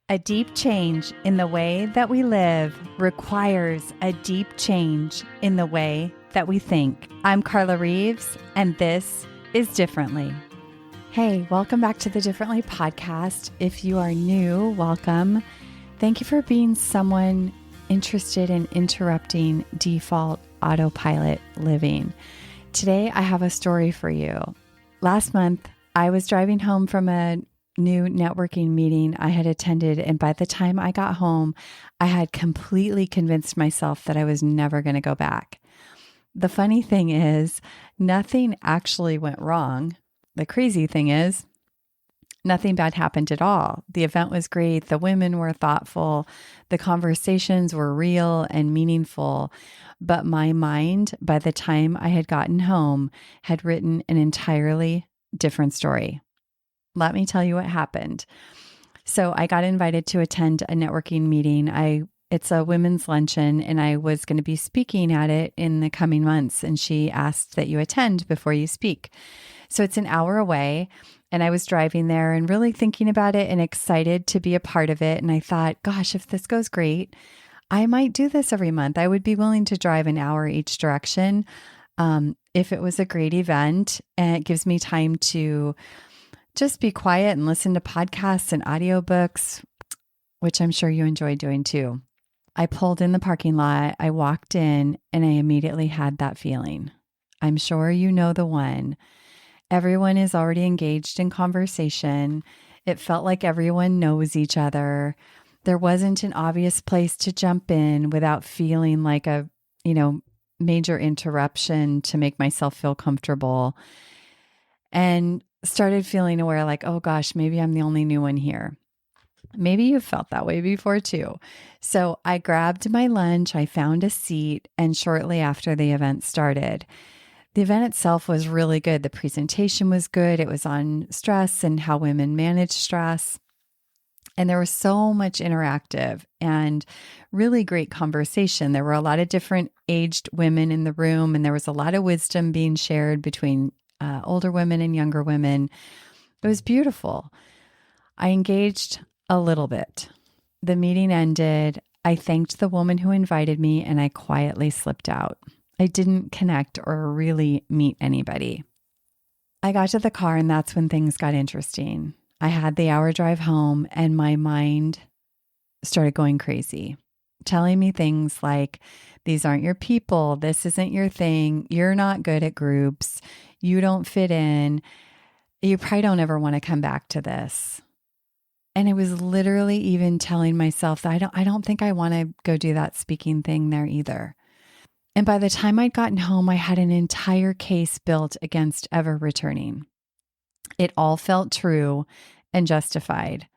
A deep change in the way that we live requires a deep change in the way that we think. I'm Carla Reeves, and this is Differently. Hey, welcome back to the Differently podcast. If you are new, welcome. Thank you for being someone interested in interrupting default autopilot living. Today, I have a story for you. Last month, I was driving home from a new networking meeting I had attended, and by the time I got home, I had completely convinced myself that I was never going to go back. The funny thing is, nothing actually went wrong. The crazy thing is, nothing bad happened at all. The event was great. The women were thoughtful. The conversations were real and meaningful. But my mind, by the time I had gotten home, had written an entirely different story. Let me tell you what happened. So I got invited to attend a networking meeting. It's a women's luncheon, and I was going to be speaking at it in the coming months. And she asked that you attend before you speak. So it's an hour away, and I was driving there and really thinking about it and excited to be a part of it. And I thought, gosh, if this goes great, I might do this every month. I would be willing to drive an hour each direction if it was a great event, and it gives me time to just be quiet and listen to podcasts and audiobooks, which I'm sure you enjoy doing too. I pulled in the parking lot, I walked in, and I immediately had that feeling. I'm sure you know the one. Everyone is already engaged in conversation. It felt like everyone knows each other. There wasn't an obvious place to jump in without feeling like a, major interruption to make myself feel comfortable. And started feeling aware like, oh gosh, maybe I'm the only new one here. Maybe you've felt that way before too. So I grabbed my lunch, I found a seat, and shortly after the event started. The event itself was really good. The presentation was good. It was on stress and how women manage stress. And there was so much interactive and really great conversation. There were a lot of different aged women in the room, and there was a lot of wisdom being shared between older women and younger women. It was beautiful. I engaged a little bit. The meeting ended. I thanked the woman who invited me, and I quietly slipped out. I didn't connect or really meet anybody. I got to the car, and that's when things got interesting. I had the hour drive home, and my mind started going crazy, telling me things like, these aren't your people, this isn't your thing, you're not good at groups, you don't fit in, you probably don't ever want to come back to this. And I was literally even telling myself that I don't think I want to go do that speaking thing there either. And by the time I'd gotten home, I had an entire case built against ever returning. It all felt true and justified.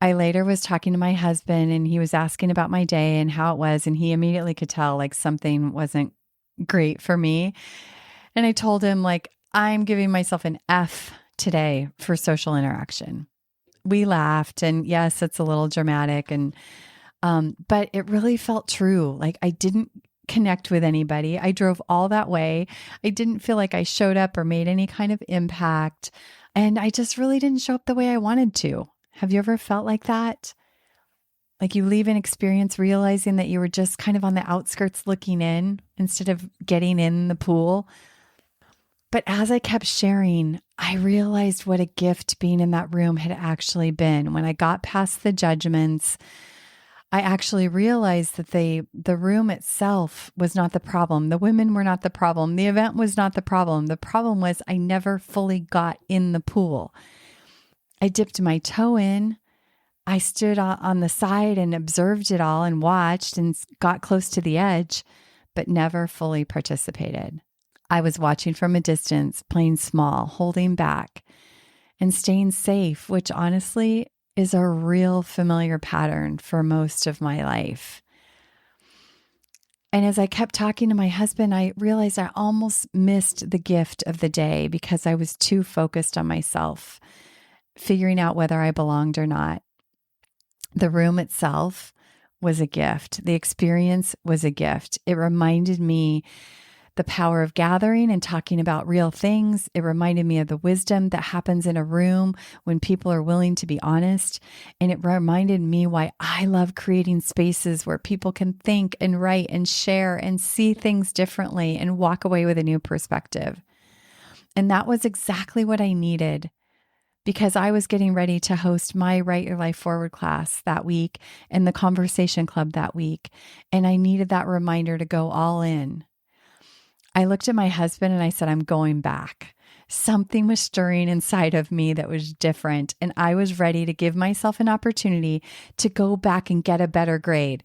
I later was talking to my husband, and he was asking about my day and how it was, and he immediately could tell like something wasn't great for me. And I told him like, I'm giving myself an F today for social interaction. We laughed, and yes, it's a little dramatic, and but it really felt true. Like I didn't connect with anybody. I drove all that way. I didn't feel like I showed up or made any kind of impact. And I just really didn't show up the way I wanted to. Have you ever felt like that? Like you leave an experience realizing that you were just kind of on the outskirts looking in instead of getting in the pool. But as I kept sharing, I realized what a gift being in that room had actually been. When I got past the judgments, I actually realized that the room itself was not the problem. The women were not the problem. The event was not the problem. The problem was I never fully got in the pool. I dipped my toe in. I stood on the side and observed it all and watched and got close to the edge, but never fully participated. I was watching from a distance, playing small, holding back, and staying safe, which honestly is a real familiar pattern for most of my life. And as I kept talking to my husband, I realized I almost missed the gift of the day because I was too focused on myself, figuring out whether I belonged or not. The room itself was a gift. The experience was a gift. It reminded me the power of gathering and talking about real things. It reminded me of the wisdom that happens in a room when people are willing to be honest. And it reminded me why I love creating spaces where people can think and write and share and see things differently and walk away with a new perspective. And that was exactly what I needed, because I was getting ready to host my Write Your Life Forward class that week and the Conversation Club that week. And I needed that reminder to go all in. I looked at my husband and I said, I'm going back. Something was stirring inside of me that was different. And I was ready to give myself an opportunity to go back and get a better grade,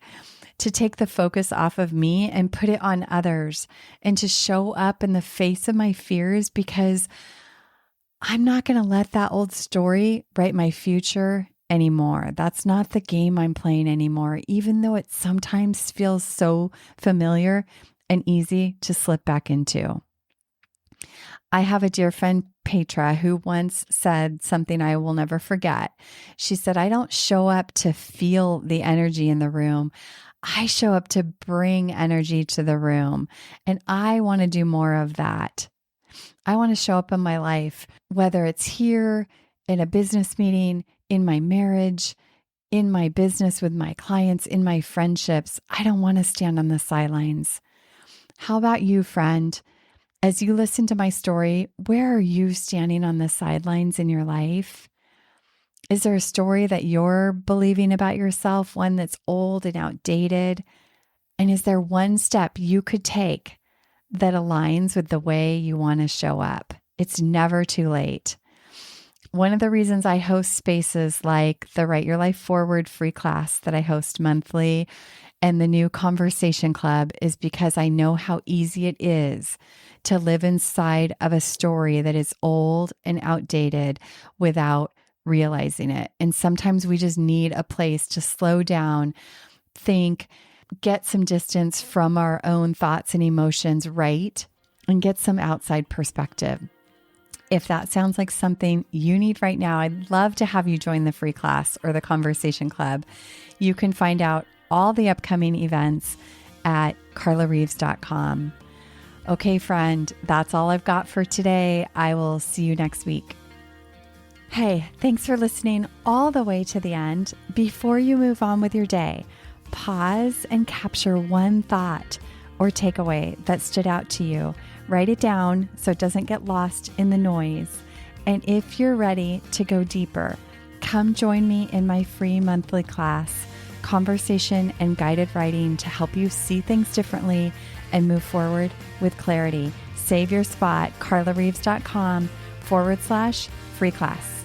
to take the focus off of me and put it on others, and to show up in the face of my fears, because I'm not going to let that old story write my future anymore. That's not the game I'm playing anymore, even though it sometimes feels so familiar and easy to slip back into. I have a dear friend, Petra, who once said something I will never forget. She said, I don't show up to feel the energy in the room. I show up to bring energy to the room. And I want to do more of that. I want to show up in my life, whether it's here, in a business meeting, in my marriage, in my business with my clients, in my friendships. I don't want to stand on the sidelines. How about you, friend? As you listen to my story, where are you standing on the sidelines in your life? Is there a story that you're believing about yourself, one that's old and outdated? And is there one step you could take that aligns with the way you want to show up? It's never too late. One of the reasons I host spaces like the Write Your Life Forward free class that I host monthly and the new Conversation Club is because I know how easy it is to live inside of a story that is old and outdated without realizing it. And sometimes we just need a place to slow down, think, get some distance from our own thoughts and emotions, right? And get some outside perspective. If that sounds like something you need right now, I'd love to have you join the free class or the Conversation Club. You can find out all the upcoming events at carlareeves.com. Okay, friend, that's all I've got for today. I will see you next week. Hey, thanks for listening all the way to the end. Before you move on with your day, pause and capture one thought or takeaway that stood out to you. Write it down so it doesn't get lost in the noise. And if you're ready to go deeper, come join me in my free monthly class, Conversation and Guided Writing, to help you see things differently and move forward with clarity. Save your spot, carlareeves.com/free class.